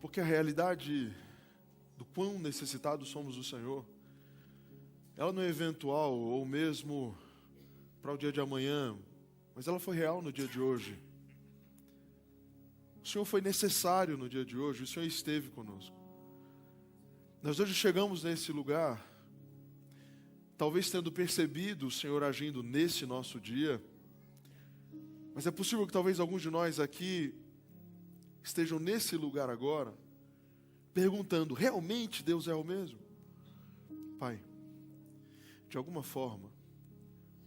Porque a realidade do quão necessitados somos do Senhor, ela não é eventual ou mesmo para o dia de amanhã, mas ela foi real no dia de hoje. O Senhor foi necessário no dia de hoje, o Senhor esteve conosco. Nós hoje chegamos nesse lugar, talvez tendo percebido o Senhor agindo nesse nosso dia, mas é possível que talvez alguns de nós aqui estejam nesse lugar agora, perguntando, realmente Deus é o mesmo? Pai, de alguma forma,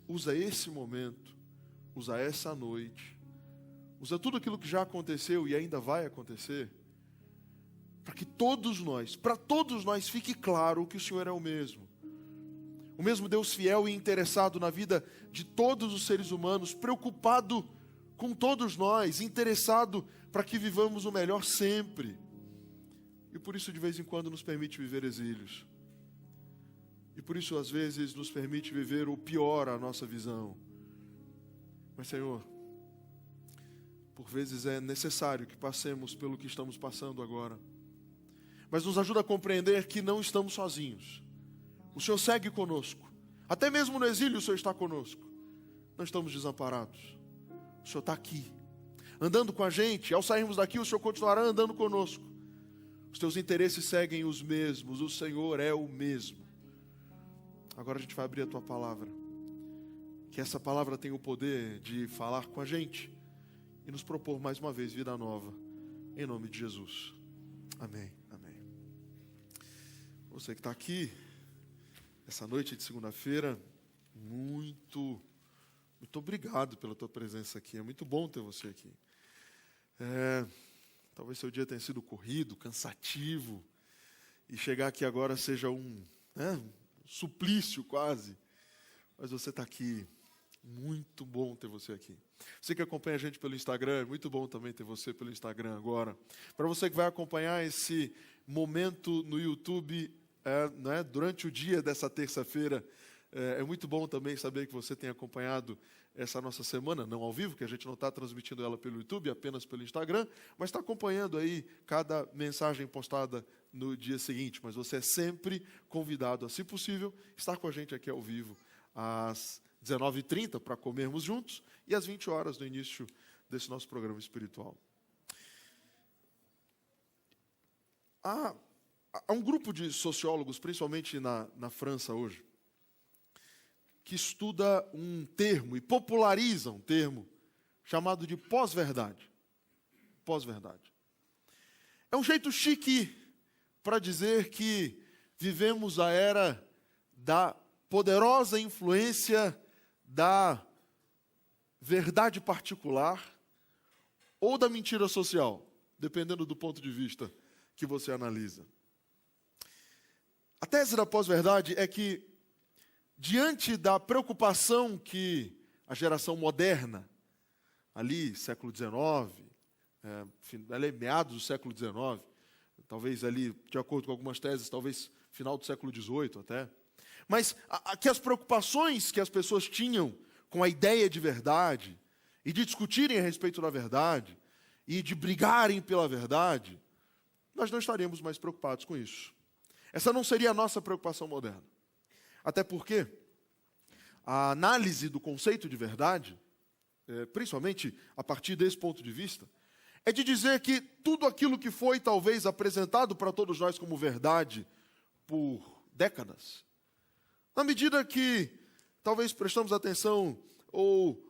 usa esse momento, usa essa noite, usa tudo aquilo que já aconteceu e ainda vai acontecer, para que para todos nós fique claro que o Senhor é o mesmo. O mesmo Deus fiel e interessado na vida de todos os seres humanos, preocupado com todos nós, interessado para que vivamos o melhor sempre. E por isso de vez em quando nos permite viver exílios. E por isso às vezes nos permite viver o pior à nossa visão. Mas Senhor, por vezes é necessário que passemos pelo que estamos passando agora. Mas nos ajuda a compreender que não estamos sozinhos. O Senhor segue conosco. Até mesmo no exílio o Senhor está conosco. Não estamos desamparados. O Senhor está aqui, andando com a gente. Ao sairmos daqui, o Senhor continuará andando conosco. Os teus interesses seguem os mesmos. O Senhor é o mesmo. Agora a gente vai abrir a tua palavra. Que essa palavra tenha o poder de falar com a gente e nos propor mais uma vez vida nova. Em nome de Jesus. Amém. Amém. Você que está aqui essa noite de segunda-feira, muito obrigado pela tua presença aqui. É muito bom ter você aqui. Talvez seu dia tenha sido corrido, cansativo, e chegar aqui agora seja um suplício quase. Mas você está aqui. Muito bom ter você aqui. Você que acompanha a gente pelo Instagram, é muito bom também ter você pelo Instagram agora. Para você que vai acompanhar esse momento no YouTube durante o dia dessa terça-feira, é muito bom também saber que você tem acompanhado essa nossa semana, não ao vivo, que a gente não está transmitindo ela pelo YouTube, apenas pelo Instagram, mas está acompanhando aí cada mensagem postada no dia seguinte. Mas você é sempre convidado a, se possível, estar com a gente aqui ao vivo às 19h30 para comermos juntos e às 20 horas no início desse nosso programa espiritual. Há um grupo de sociólogos, principalmente na França hoje, que estuda um termo e populariza um termo chamado de pós-verdade. Pós-verdade. É um jeito chique para dizer que vivemos a era da poderosa influência da verdade particular ou da mentira social, dependendo do ponto de vista que você analisa. A tese da pós-verdade é que, diante da preocupação que a geração moderna, ali, século XIX, meados do século XIX, talvez ali, de acordo com algumas teses, talvez final do século XVIII até, mas que as preocupações que as pessoas tinham com a ideia de verdade, e de discutirem a respeito da verdade, e de brigarem pela verdade, nós não estaríamos mais preocupados com isso. Essa não seria a nossa preocupação moderna. Até porque a análise do conceito de verdade, principalmente a partir desse ponto de vista, é de dizer que tudo aquilo que foi talvez apresentado para todos nós como verdade por décadas, na medida que talvez prestamos atenção ou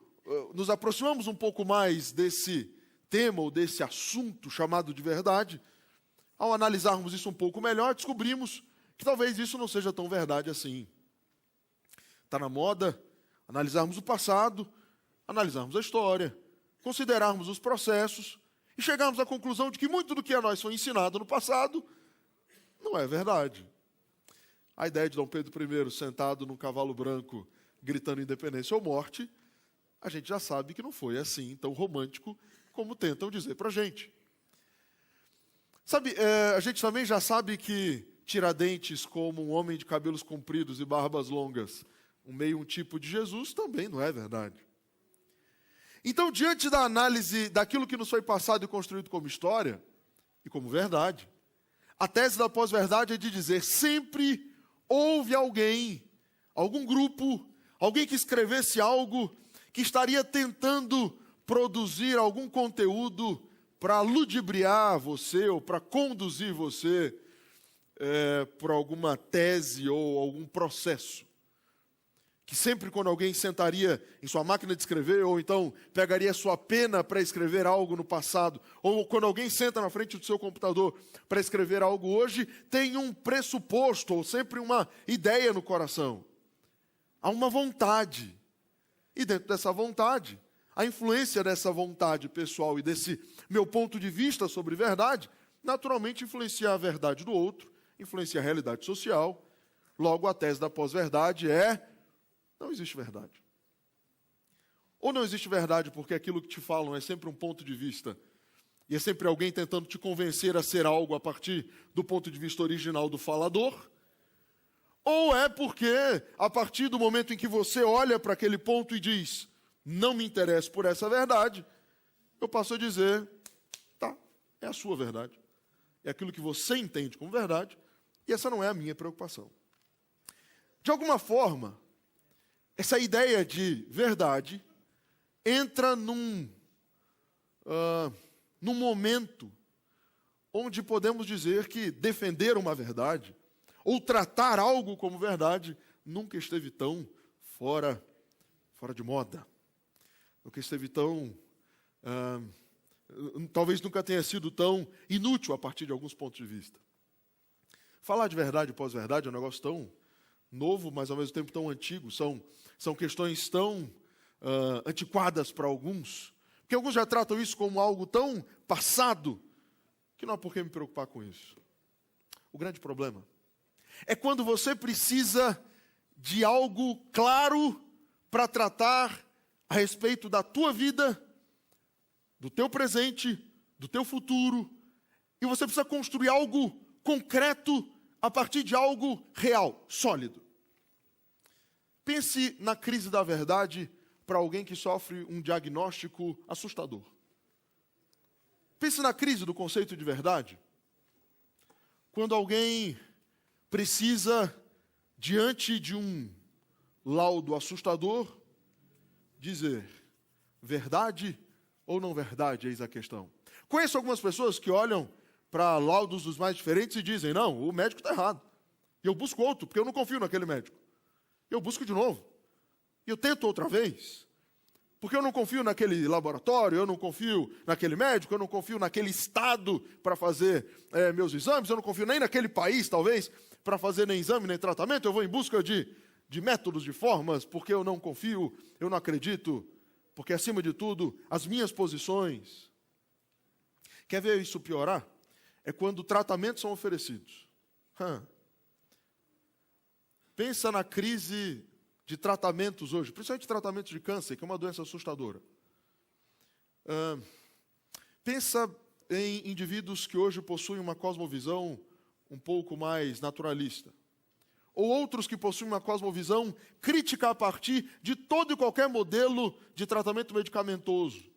nos aproximamos um pouco mais desse tema ou desse assunto chamado de verdade, ao analisarmos isso um pouco melhor, descobrimos que talvez isso não seja tão verdade assim. Está na moda analisarmos o passado, analisarmos a história, considerarmos os processos e chegarmos à conclusão de que muito do que a nós foi ensinado no passado não é verdade. A ideia de Dom Pedro I sentado num cavalo branco gritando independência ou morte, a gente já sabe que não foi assim tão romântico como tentam dizer para a gente. Sabe, a gente também já sabe que Tiradentes, como um homem de cabelos compridos e barbas longas, um tipo de Jesus, também não é verdade. Então, diante da análise daquilo que nos foi passado e construído como história, e como verdade. A tese da pós-verdade é de dizer, sempre houve alguém, algum grupo, alguém que escrevesse algo que estaria tentando produzir algum conteúdo para ludibriar você ou para conduzir você por alguma tese ou algum processo. Que sempre quando alguém sentaria em sua máquina de escrever, ou então pegaria sua pena para escrever algo no passado, ou quando alguém senta na frente do seu computador para escrever algo hoje, tem um pressuposto, ou sempre uma ideia no coração. Há uma vontade. E dentro dessa vontade, a influência dessa vontade pessoal e desse meu ponto de vista sobre verdade, naturalmente influencia a verdade do outro, influencia a realidade social. Logo, a tese da pós-verdade é: não existe verdade. Ou não existe verdade porque aquilo que te falam é sempre um ponto de vista, e é sempre alguém tentando te convencer a ser algo a partir do ponto de vista original do falador, ou é porque, a partir do momento em que você olha para aquele ponto e diz, não me interesso por essa verdade, eu passo a dizer, tá, é a sua verdade. É aquilo que você entende como verdade, e essa não é a minha preocupação. De alguma forma, essa ideia de verdade entra num momento onde podemos dizer que defender uma verdade ou tratar algo como verdade nunca esteve tão fora de moda. Nunca esteve tão... talvez nunca tenha sido tão inútil a partir de alguns pontos de vista. Falar de verdade e pós-verdade é um negócio tão novo, mas ao mesmo tempo tão antigo. São questões tão antiquadas para alguns, porque alguns já tratam isso como algo tão passado, que não há por que me preocupar com isso. O grande problema é quando você precisa de algo claro para tratar a respeito da tua vida, do teu presente, do teu futuro, e você precisa construir algo concreto a partir de algo real, sólido. Pense na crise da verdade para alguém que sofre um diagnóstico assustador. Pense na crise do conceito de verdade, quando alguém precisa, diante de um laudo assustador, dizer verdade ou não verdade, eis a questão. Conheço algumas pessoas que olham para laudos dos mais diferentes e dizem, não, o médico está errado. E eu busco outro, porque eu não confio naquele médico. Eu busco de novo. E eu tento outra vez. Porque eu não confio naquele laboratório, eu não confio naquele médico, eu não confio naquele estado para fazer meus exames, eu não confio nem naquele país, talvez, para fazer nem exame, nem tratamento. Eu vou em busca de métodos, de formas, porque eu não confio, eu não acredito, porque, acima de tudo, as minhas posições. Quer ver isso piorar? É quando tratamentos são oferecidos. Pensa na crise de tratamentos hoje, principalmente tratamentos de câncer, que é uma doença assustadora. Pensa em indivíduos que hoje possuem uma cosmovisão um pouco mais naturalista. Ou outros que possuem uma cosmovisão crítica a partir de todo e qualquer modelo de tratamento medicamentoso.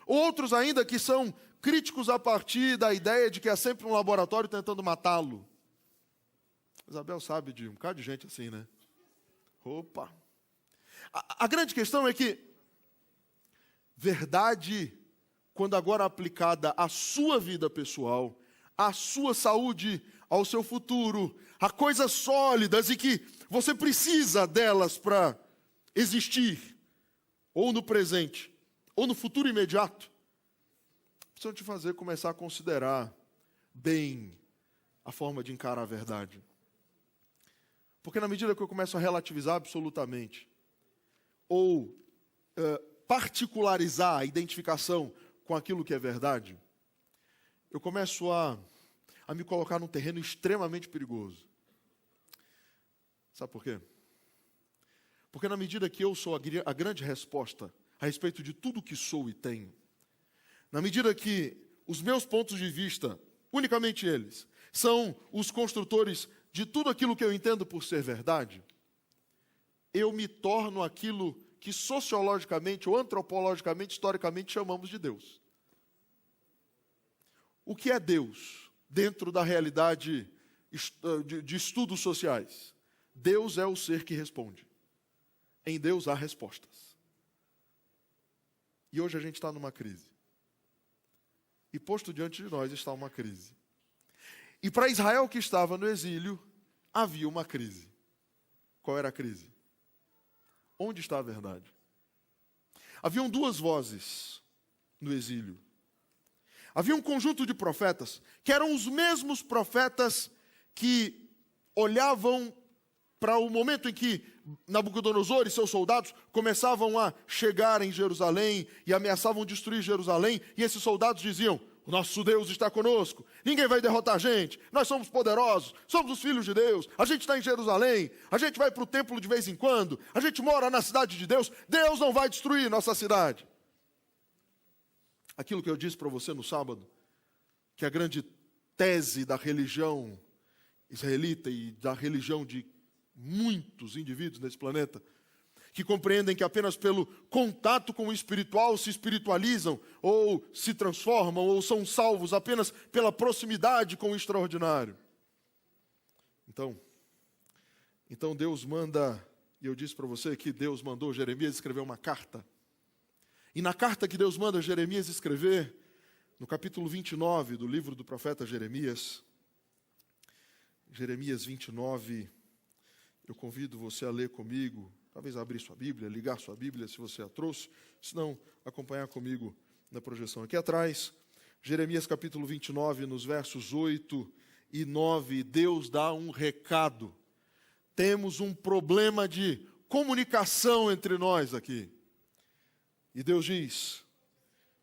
Ou outros ainda que são críticos a partir da ideia de que há sempre um laboratório tentando matá-lo. Isabel sabe de um bocado de gente assim, né? Opa! A grande questão é que verdade, quando agora aplicada à sua vida pessoal, à sua saúde, ao seu futuro, a coisas sólidas e que você precisa delas para existir, ou no presente, ou no futuro imediato, precisam te fazer começar a considerar bem a forma de encarar a verdade. Porque na medida que eu começo a relativizar absolutamente, ou particularizar a identificação com aquilo que é verdade, eu começo a me colocar num terreno extremamente perigoso. Sabe por quê? Porque na medida que eu sou a grande resposta a respeito de tudo que sou e tenho, na medida que os meus pontos de vista, unicamente eles, são os construtores de tudo aquilo que eu entendo por ser verdade, eu me torno aquilo que sociologicamente ou antropologicamente, historicamente, chamamos de Deus. o que é Deus dentro da realidade de estudos sociais? Deus é o ser que responde. Em Deus há respostas. E hoje a gente está numa crise. E posto diante de nós está uma crise. E para Israel que estava no exílio, havia uma crise. Qual era a crise? Onde está a verdade? Haviam duas vozes no exílio. Havia um conjunto de profetas, que eram os mesmos profetas que olhavam para o momento em que Nabucodonosor e seus soldados começavam a chegar em Jerusalém e ameaçavam destruir Jerusalém, e esses soldados diziam: o nosso Deus está conosco, ninguém vai derrotar a gente, nós somos poderosos, somos os filhos de Deus, a gente está em Jerusalém, a gente vai para o templo de vez em quando, a gente mora na cidade de Deus, Deus não vai destruir nossa cidade. Aquilo que eu disse para você no sábado, que a grande tese da religião israelita e da religião de muitos indivíduos nesse planeta, que compreendem que apenas pelo contato com o espiritual se espiritualizam, ou se transformam, ou são salvos apenas pela proximidade com o extraordinário. Então Deus manda, e eu disse para você que Deus mandou Jeremias escrever uma carta. E na carta que Deus manda Jeremias escrever, no capítulo 29 do livro do profeta Jeremias, Jeremias 29, eu convido você a ler comigo, talvez abrir sua Bíblia, ligar sua Bíblia se você a trouxe, se não, acompanhar comigo na projeção aqui atrás. Jeremias capítulo 29, nos versos 8 e 9, Deus dá um recado. Temos um problema de comunicação entre nós aqui. E Deus diz,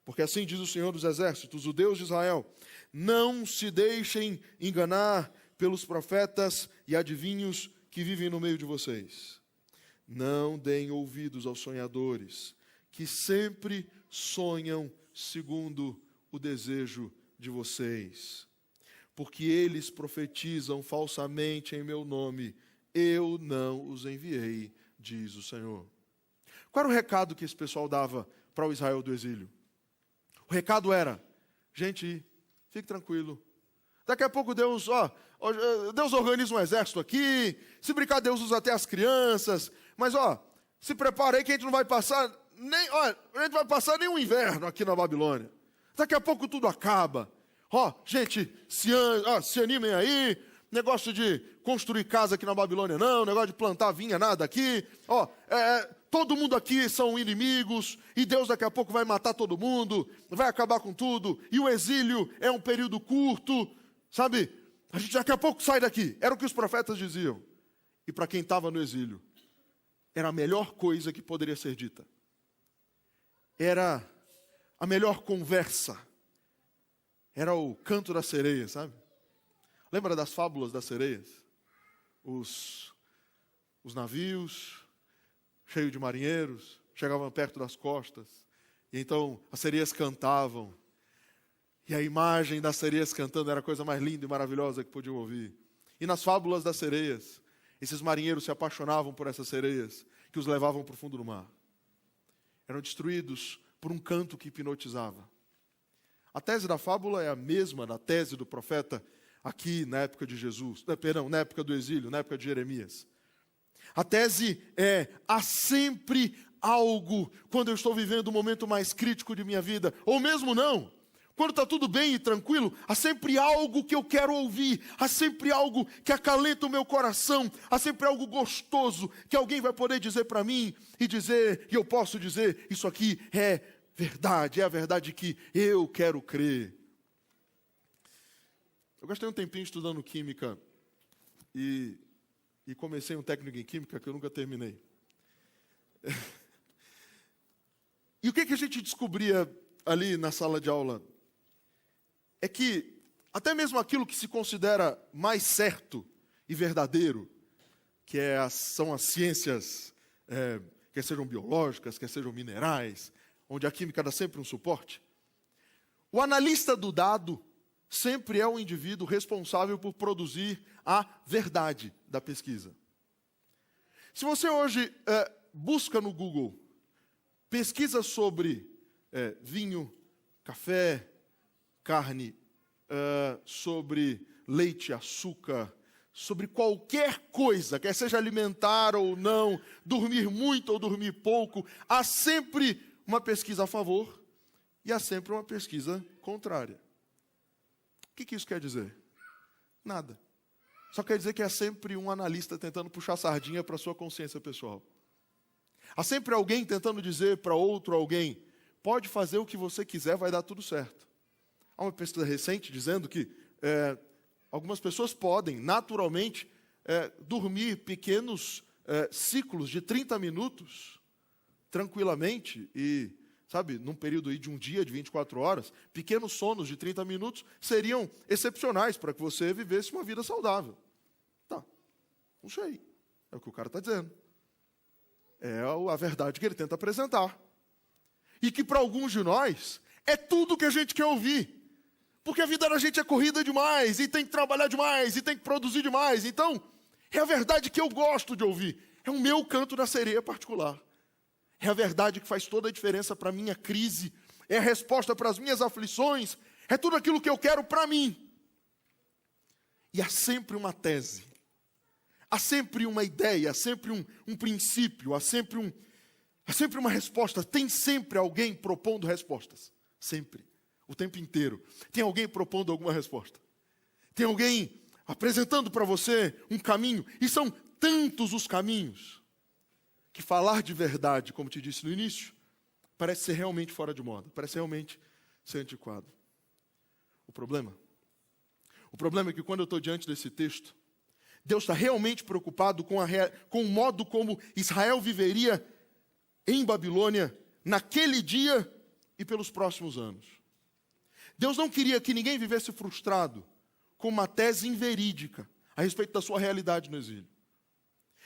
porque assim diz o Senhor dos Exércitos, o Deus de Israel: não se deixem enganar pelos profetas e adivinhos que vivem no meio de vocês. Não deem ouvidos aos sonhadores, que sempre sonham segundo o desejo de vocês. Porque eles profetizam falsamente em meu nome, eu não os enviei, diz o Senhor. Qual era o recado que esse pessoal dava para o Israel do exílio? O recado era: gente, fique tranquilo. Daqui a pouco Deus organiza um exército aqui, se brincar Deus usa até as crianças, mas se prepara aí que a gente não vai passar nem um inverno aqui na Babilônia. Daqui a pouco tudo acaba. Gente, se animem aí, negócio de construir casa aqui na Babilônia não, negócio de plantar vinha nada aqui, todo mundo aqui são inimigos, e Deus daqui a pouco vai matar todo mundo, vai acabar com tudo, e o exílio é um período curto, sabe? A gente daqui a pouco sai daqui. Era o que os profetas diziam. E para quem estava no exílio, era a melhor coisa que poderia ser dita. Era a melhor conversa. Era o canto da sereia, sabe? Lembra das fábulas das sereias? Os navios cheios de marinheiros chegavam perto das costas, e então as sereias cantavam. E a imagem das sereias cantando era a coisa mais linda e maravilhosa que podiam ouvir. E nas fábulas das sereias, esses marinheiros se apaixonavam por essas sereias, que os levavam para o fundo do mar. Eram destruídos por um canto que hipnotizava. A tese da fábula é a mesma da tese do profeta aqui na época de Jesus, na época do exílio, na época de Jeremias. A tese é: há sempre algo, quando eu estou vivendo um momento mais crítico de minha vida, ou mesmo não, quando está tudo bem e tranquilo, há sempre algo que eu quero ouvir, há sempre algo que acalenta o meu coração, há sempre algo gostoso que alguém vai poder dizer para mim e eu posso dizer: isso aqui é verdade, é a verdade que eu quero crer. Eu gastei um tempinho estudando química e comecei um técnico em química que eu nunca terminei. E o que a gente descobria ali na sala de aula? É que até mesmo aquilo que se considera mais certo e verdadeiro, que são as ciências, quer sejam biológicas, quer sejam minerais, onde a química dá sempre um suporte, o analista do dado sempre é o indivíduo responsável por produzir a verdade da pesquisa. Se você hoje busca no Google, pesquisa sobre vinho, café, carne, sobre leite, açúcar, sobre qualquer coisa, quer seja alimentar ou não, dormir muito ou dormir pouco, há sempre uma pesquisa a favor e há sempre uma pesquisa contrária. O que isso quer dizer? Nada. Só quer dizer que há sempre um analista tentando puxar sardinha para a sua consciência pessoal. Há sempre alguém tentando dizer para outro alguém, pode fazer o que você quiser, vai dar tudo certo. Há uma pesquisa recente dizendo que algumas pessoas podem, naturalmente, dormir pequenos ciclos de 30 minutos, tranquilamente, e, sabe, num período aí de um dia, de 24 horas, pequenos sonos de 30 minutos seriam excepcionais para que você vivesse uma vida saudável. Tá, não sei, é o que o cara está dizendo. É a verdade que ele tenta apresentar. E que para alguns de nós, é tudo que a gente quer ouvir. Porque a vida da gente é corrida demais, e tem que trabalhar demais, e tem que produzir demais. Então, é a verdade que eu gosto de ouvir. É o meu canto da sereia particular. É a verdade que faz toda a diferença para a minha crise. É a resposta para as minhas aflições. É tudo aquilo que eu quero para mim. E há sempre uma tese. Há sempre uma ideia, há sempre um princípio, há sempre uma resposta. Tem sempre alguém propondo respostas. Sempre. O tempo inteiro. Tem alguém propondo alguma resposta. Tem alguém apresentando para você um caminho. E são tantos os caminhos que falar de verdade, como te disse no início, parece ser realmente fora de moda. Parece realmente ser antiquado. O problema é que quando eu estou diante desse texto, Deus está realmente preocupado com o modo como Israel viveria em Babilônia naquele dia e pelos próximos anos. Deus não queria que ninguém vivesse frustrado com uma tese inverídica a respeito da sua realidade no exílio.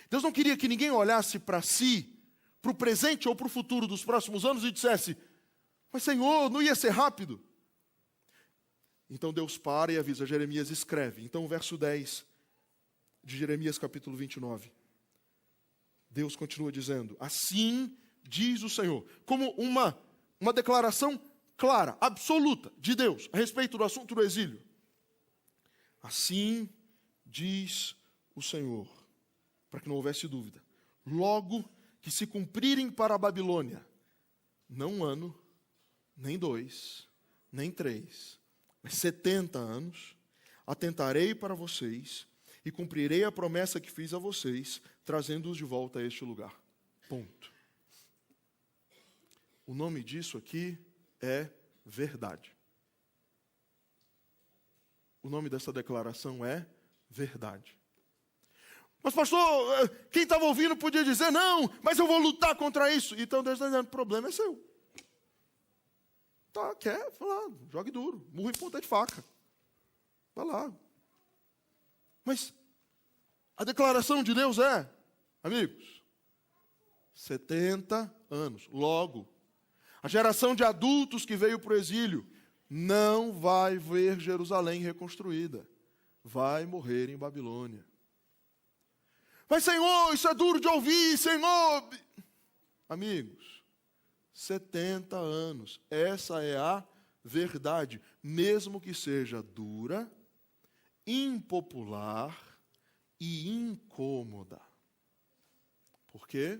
Deus não queria que ninguém olhasse para si, para o presente ou para o futuro dos próximos anos e dissesse, mas Senhor, não ia ser rápido? Então Deus para e avisa, Jeremias escreve. Então o verso 10 de Jeremias capítulo 29. Deus continua dizendo, assim diz o Senhor, como uma declaração clara, absoluta de Deus a respeito do assunto do exílio. Assim diz o Senhor, para que não houvesse dúvida, logo que se cumprirem para a Babilônia, não um ano, nem 2, nem 3, mas 70 anos, atentarei para vocês e cumprirei a promessa que fiz a vocês, trazendo-os de volta a este lugar. Ponto. O nome disso aqui é verdade. O nome dessa declaração é verdade. Mas pastor, quem estava ouvindo podia dizer, não, mas eu vou lutar contra isso. Então Deus está dizendo, o problema é seu. Tá, quer? Vai lá, jogue duro, murro em ponta de faca. Vai lá. Mas a declaração de Deus é, amigos, 70 anos, logo. A geração de adultos que veio para o exílio não vai ver Jerusalém reconstruída. Vai morrer em Babilônia. Mas, Senhor, isso é duro de ouvir, Senhor. Amigos, 70 anos. Essa é a verdade. Mesmo que seja dura, impopular e incômoda. Por quê?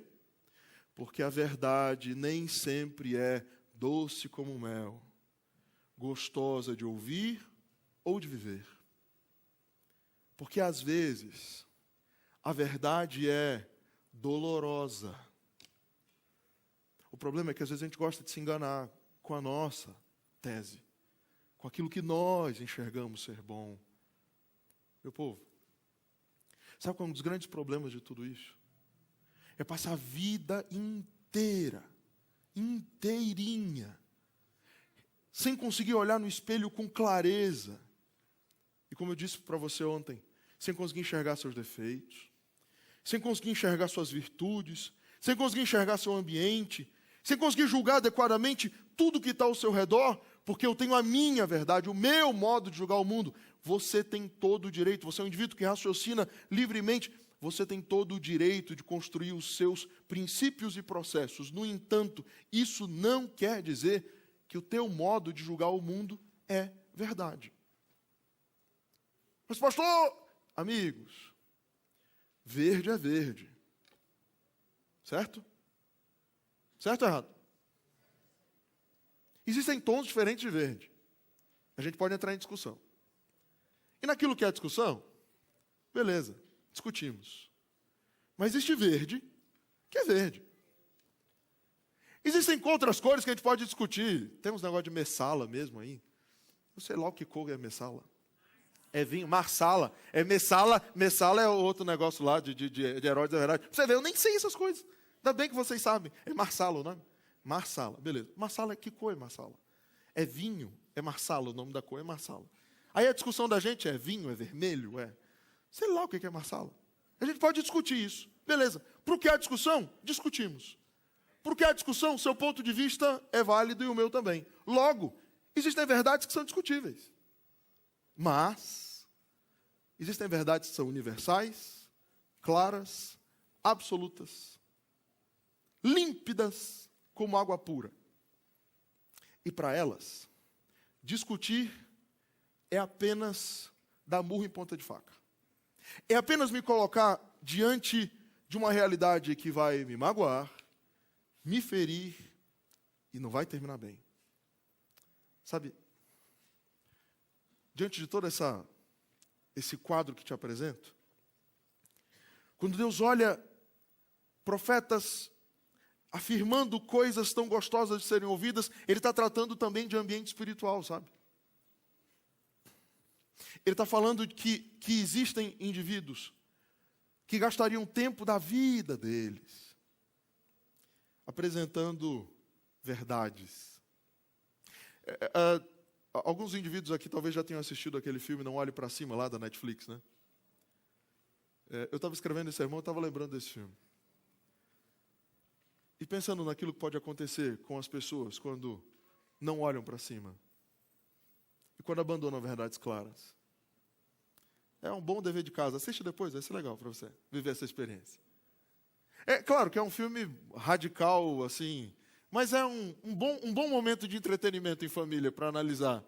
Porque a verdade nem sempre é doce como mel, gostosa de ouvir ou de viver. Porque às vezes a verdade é dolorosa. O problema é que às vezes a gente gosta de se enganar com a nossa tese, com aquilo que nós enxergamos ser bom. Meu povo, sabe qual é um dos grandes problemas de tudo isso? É passar a vida inteirinha, sem conseguir olhar no espelho com clareza. E como eu disse para você ontem, sem conseguir enxergar seus defeitos, sem conseguir enxergar suas virtudes, sem conseguir enxergar seu ambiente, sem conseguir julgar adequadamente tudo que está ao seu redor, porque eu tenho a minha verdade, o meu modo de julgar o mundo. Você tem todo o direito, você é um indivíduo que raciocina livremente, você tem todo o direito de construir os seus princípios e processos. No entanto, isso não quer dizer que o teu modo de julgar o mundo é verdade. Mas pastor, amigos, verde é verde. Certo? Certo ou errado? Existem tons diferentes de verde. A gente pode entrar em discussão. E naquilo que é discussão, beleza, discutimos. Mas existe verde, que é verde. Existem outras cores que a gente pode discutir. Temos negócio de messala mesmo aí. Eu sei lá o que cor é messala. É vinho, marsala. É messala, messala é outro negócio lá de heróis da verdade. Você vê, eu nem sei essas coisas. Ainda bem que vocês sabem. É marsala o nome? Marsala, beleza. Marsala, que cor é marsala? É vinho, é marsala, o nome da cor é marsala. Aí a discussão da gente é vinho, é vermelho, é... Sei lá o que é marsala. A gente pode discutir isso. Beleza. Para o que há discussão, discutimos. Para o que há discussão, seu ponto de vista é válido e o meu também. Logo, existem verdades que são discutíveis. Mas, existem verdades que são universais, claras, absolutas, límpidas como água pura. E para elas, discutir é apenas dar murro em ponta de faca. É apenas me colocar diante de uma realidade que vai me magoar, me ferir e não vai terminar bem. Sabe, diante de todo esse quadro que te apresento, quando Deus olha profetas afirmando coisas tão gostosas de serem ouvidas, Ele está tratando também de ambiente espiritual, sabe? Ele está falando que existem indivíduos que gastariam tempo da vida deles apresentando verdades. Alguns indivíduos aqui talvez já tenham assistido aquele filme Não Olhe para Cima, lá da Netflix, né? Eu estava escrevendo esse sermão, eu estava lembrando desse filme. E pensando naquilo que pode acontecer com as pessoas quando não olham para cima. E quando abandonam verdades claras. É um bom dever de casa. Assiste depois, vai ser legal para você viver essa experiência. É claro que é um filme radical, assim, mas é um bom momento de entretenimento em família para analisar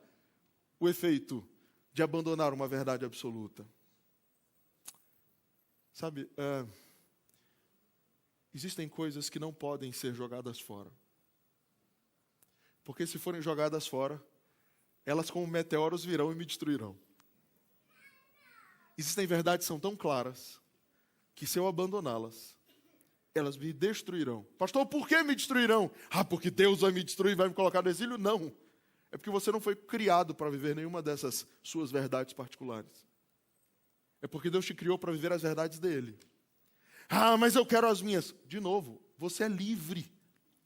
o efeito de abandonar uma verdade absoluta. Sabe, existem coisas que não podem ser jogadas fora. Porque se forem jogadas fora, elas como meteoros virão e me destruirão. Existem verdades que são tão claras que se eu abandoná-las, elas me destruirão. Pastor, por que me destruirão? Porque Deus vai me destruir e vai me colocar no exílio? Não. É porque você não foi criado para viver nenhuma dessas suas verdades particulares. É porque Deus te criou para viver as verdades dele. Mas eu quero as minhas. De novo, você é livre.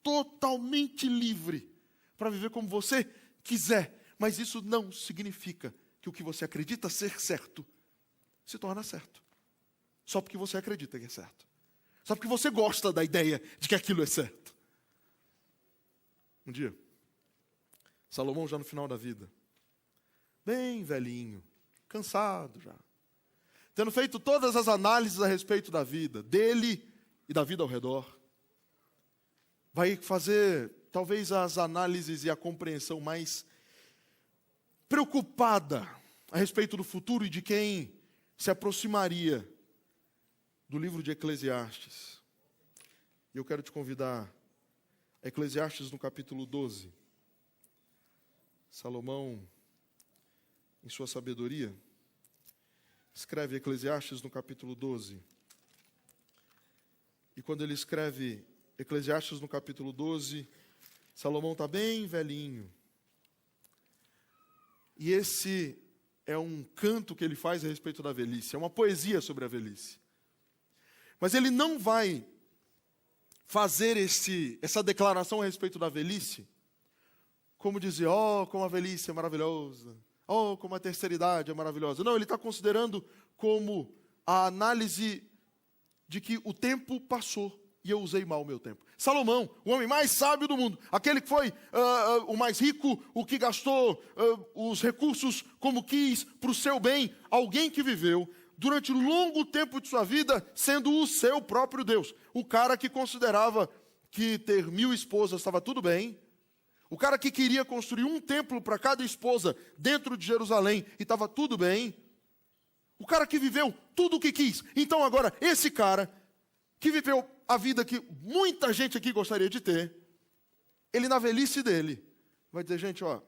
Totalmente livre. Para viver como você quiser. Mas isso não significa que o que você acredita ser certo se torna certo. Só porque você acredita que é certo. Só porque você gosta da ideia de que aquilo é certo. Um dia, Salomão já no final da vida, bem velhinho, cansado já, tendo feito todas as análises a respeito da vida, dele e da vida ao redor, vai fazer talvez as análises e a compreensão mais preocupada a respeito do futuro e de quem se aproximaria do livro de Eclesiastes. E eu quero te convidar a Eclesiastes no capítulo 12. Salomão, em sua sabedoria, escreve Eclesiastes no capítulo 12. E quando ele escreve Eclesiastes no capítulo 12, Salomão está bem velhinho. E esse é um canto que ele faz a respeito da velhice, é uma poesia sobre a velhice. Mas ele não vai fazer essa declaração a respeito da velhice, como dizer, como a velhice é maravilhosa, como a terceira idade é maravilhosa. Não, ele está considerando como a análise de que o tempo passou e eu usei mal o meu tempo. Salomão, o homem mais sábio do mundo, aquele que foi o mais rico, o que gastou os recursos como quis para o seu bem, alguém que viveu durante longo tempo de sua vida sendo o seu próprio Deus. O cara que considerava que ter 1000 esposas estava tudo bem. O cara que queria construir um templo para cada esposa dentro de Jerusalém e estava tudo bem. O cara que viveu tudo o que quis. Então agora, esse cara que viveu a vida que muita gente aqui gostaria de ter, ele na velhice dele vai dizer, gente, ó,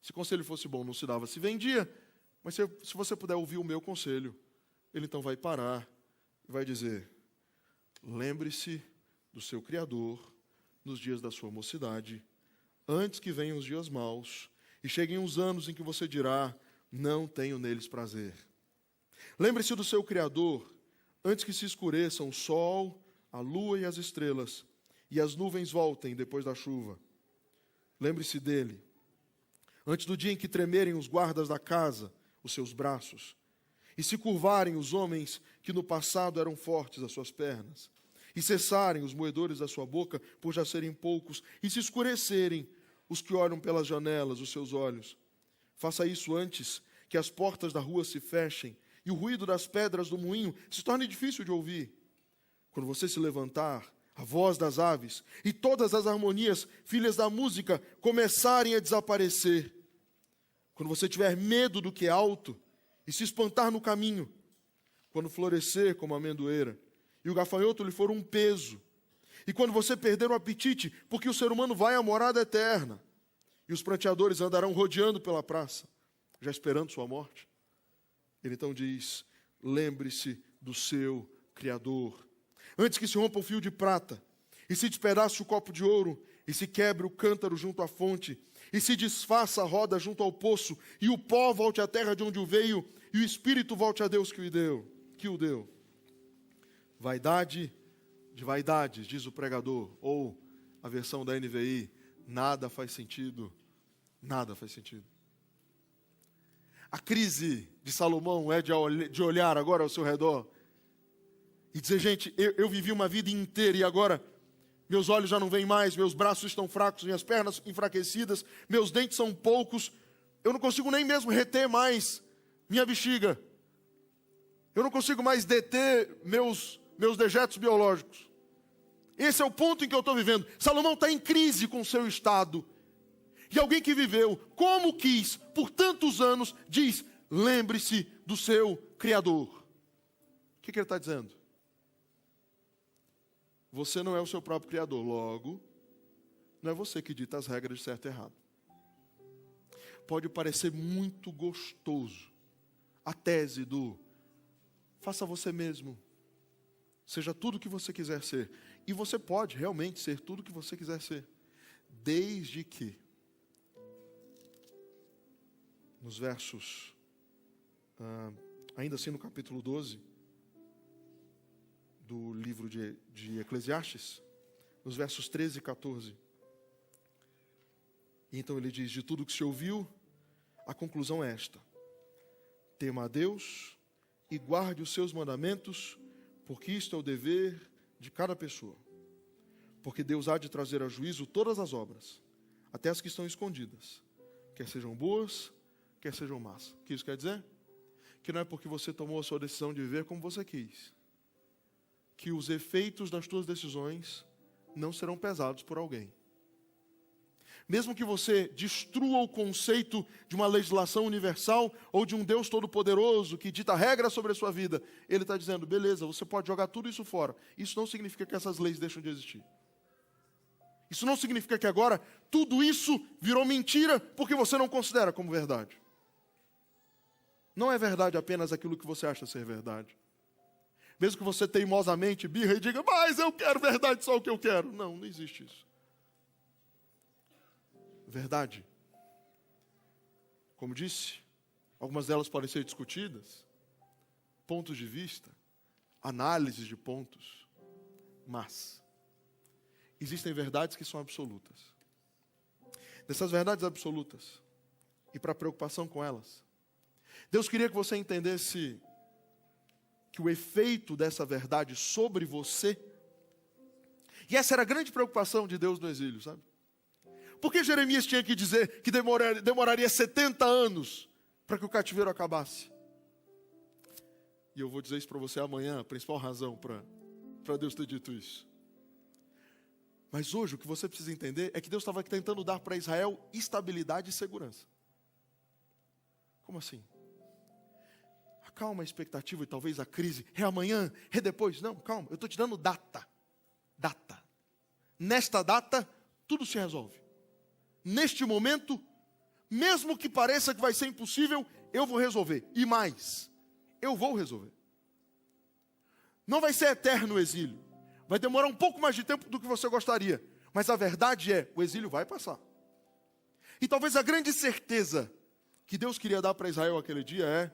se conselho fosse bom, não se dava, se vendia, mas se você puder ouvir o meu conselho, ele então vai parar e vai dizer, lembre-se do seu Criador nos dias da sua mocidade, antes que venham os dias maus e cheguem os anos em que você dirá, não tenho neles prazer. Lembre-se do seu Criador antes que se escureçam o sol, a lua e as estrelas, e as nuvens voltem depois da chuva. Lembre-se dele, antes do dia em que tremerem os guardas da casa, os seus braços, e se curvarem os homens que no passado eram fortes as suas pernas, e cessarem os moedores da sua boca, por já serem poucos, e se escurecerem os que olham pelas janelas os seus olhos. Faça isso antes que as portas da rua se fechem, e o ruído das pedras do moinho se torne difícil de ouvir. Quando você se levantar, a voz das aves e todas as harmonias, filhas da música, começarem a desaparecer. Quando você tiver medo do que é alto e se espantar no caminho. Quando florescer como a amendoeira e o gafanhoto lhe for um peso. E quando você perder o apetite, porque o ser humano vai à morada eterna. E os pranteadores andarão rodeando pela praça, já esperando sua morte. Ele então diz, lembre-se do seu Criador. Antes que se rompa o fio de prata, e se despedace o copo de ouro, e se quebre o cântaro junto à fonte, e se desfaça a roda junto ao poço, e o pó volte à terra de onde o veio, e o espírito volte a Deus que o deu. Vaidade de vaidades, diz o pregador, ou a versão da NVI, nada faz sentido, nada faz sentido. A crise de Salomão é de olhar agora ao seu redor e dizer, gente, eu vivi uma vida inteira e agora meus olhos já não veem mais, meus braços estão fracos, minhas pernas enfraquecidas, meus dentes são poucos, eu não consigo nem mesmo reter mais minha bexiga. Eu não consigo mais deter meus dejetos biológicos. Esse é o ponto em que eu estou vivendo. Salomão está em crise com o seu estado. E alguém que viveu como quis por tantos anos, diz, lembre-se do seu Criador. O que ele está dizendo? Você não é o seu próprio Criador, logo, não é você que dita as regras de certo e errado. Pode parecer muito gostoso a tese do faça você mesmo, seja tudo o que você quiser ser. E você pode realmente ser tudo o que você quiser ser, desde que nos versos, ainda assim no capítulo 12, do livro de Eclesiastes, nos versos 13 e 14. E então ele diz, de tudo que se ouviu, a conclusão é esta. Tema a Deus e guarde os seus mandamentos, porque isto é o dever de cada pessoa. Porque Deus há de trazer a juízo todas as obras, até as que estão escondidas, quer sejam boas, quer sejam más. O que isso quer dizer? Que não é porque você tomou a sua decisão de viver como você quis, que os efeitos das suas decisões não serão pesados por alguém. Mesmo que você destrua o conceito de uma legislação universal ou de um Deus todo-poderoso que dita regras sobre a sua vida, ele está dizendo, beleza, você pode jogar tudo isso fora. Isso não significa que essas leis deixam de existir. Isso não significa que agora tudo isso virou mentira porque você não considera como verdade. Não é verdade apenas aquilo que você acha ser verdade. Mesmo que você teimosamente birra e diga, mas eu quero verdade, só o que eu quero. Não, não existe isso. Verdade. Como disse, algumas delas podem ser discutidas, pontos de vista, análises de pontos, mas existem verdades que são absolutas. Dessas verdades absolutas, e para preocupação com elas, Deus queria que você entendesse que o efeito dessa verdade sobre você, e essa era a grande preocupação de Deus no exílio, sabe? Por que Jeremias tinha que dizer que demoraria 70 anos para que o cativeiro acabasse? E eu vou dizer isso para você amanhã, a principal razão para Deus ter dito isso. Mas hoje o que você precisa entender é que Deus estava tentando dar para Israel estabilidade e segurança. Como assim? acalma a expectativa e talvez a crise. É amanhã, é depois. Não, calma, eu estou te dando data. Data. Nesta data, tudo se resolve. Neste momento, mesmo que pareça que vai ser impossível, eu vou resolver. E mais, eu vou resolver. Não vai ser eterno o exílio. Vai demorar um pouco mais de tempo do que você gostaria. Mas a verdade é, o exílio vai passar. E talvez a grande certeza que Deus queria dar para Israel aquele dia é,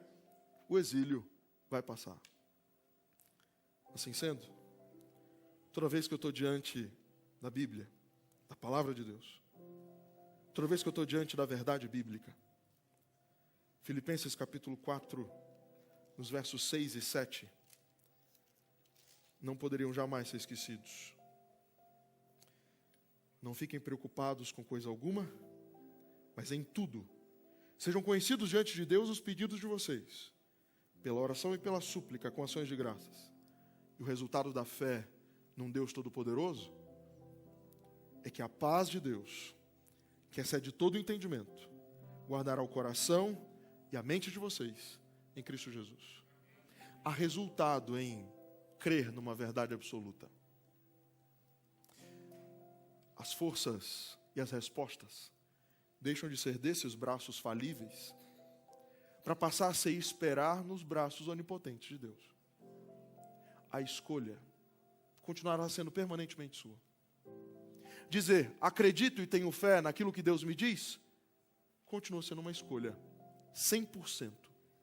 o exílio vai passar. Assim sendo, toda vez que eu estou diante da Bíblia, da palavra de Deus, toda vez que eu estou diante da verdade bíblica, Filipenses capítulo 4, nos versos 6 e 7, não poderiam jamais ser esquecidos. Não fiquem preocupados com coisa alguma, mas em tudo, sejam conhecidos diante de Deus os pedidos de vocês, pela oração e pela súplica, com ações de graças. E o resultado da fé num Deus Todo-Poderoso é que a paz de Deus, que excede todo entendimento, guardará o coração e a mente de vocês em Cristo Jesus. Há resultado em crer numa verdade absoluta. As forças e as respostas deixam de ser desses braços falíveis para passar a ser esperar nos braços onipotentes de Deus. A escolha continuará sendo permanentemente sua. Dizer, acredito e tenho fé naquilo que Deus me diz, continua sendo uma escolha 100%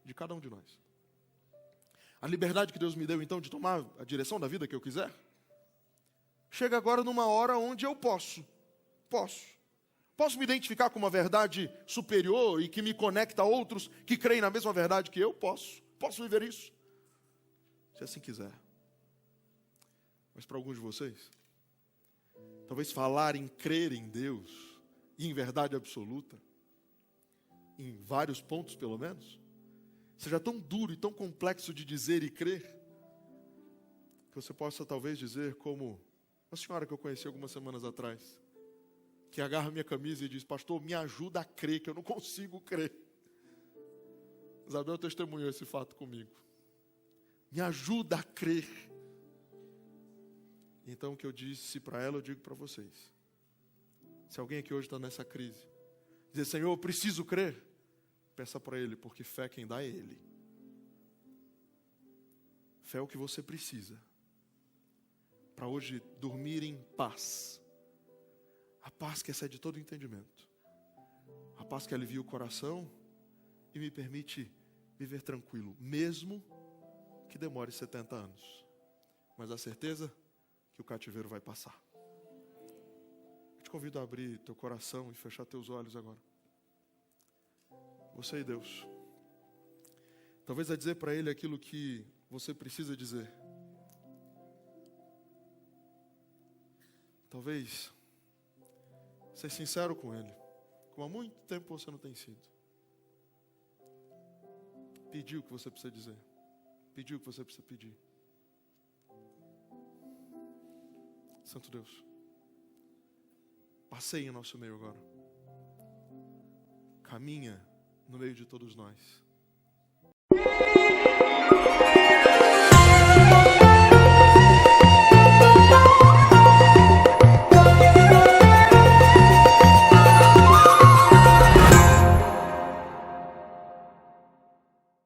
de cada um de nós. A liberdade que Deus me deu, então, de tomar a direção da vida que eu quiser, chega agora numa hora onde eu posso me identificar com uma verdade superior e que me conecta a outros que creem na mesma verdade que eu, posso viver isso, se assim quiser. Mas para alguns de vocês, talvez falar em crer em Deus e em verdade absoluta, em vários pontos pelo menos, seja tão duro e tão complexo de dizer e crer, que você possa talvez dizer como uma senhora que eu conheci algumas semanas atrás, que agarra minha camisa e diz, pastor, me ajuda a crer, que eu não consigo crer. Isabel testemunhou esse fato comigo. Me ajuda a crer. Então o que eu disse para ela, eu digo para vocês. Se alguém aqui hoje está nessa crise, dizer, Senhor, eu preciso crer, peça para Ele, porque fé quem dá é Ele. Fé é o que você precisa para hoje dormir em paz. A paz que excede todo entendimento. A paz que alivia o coração e me permite viver tranquilo, mesmo que demore 70 anos. Mas a certeza que o cativeiro vai passar. Eu te convido a abrir teu coração e fechar teus olhos agora. Você e Deus. Talvez a dizer para Ele aquilo que você precisa dizer. Talvez ser sincero com Ele, como há muito tempo você não tem sido. Pedir o que você precisa dizer. Pedir o que você precisa pedir. Santo Deus, passeie em nosso meio agora. Caminha no meio de todos nós.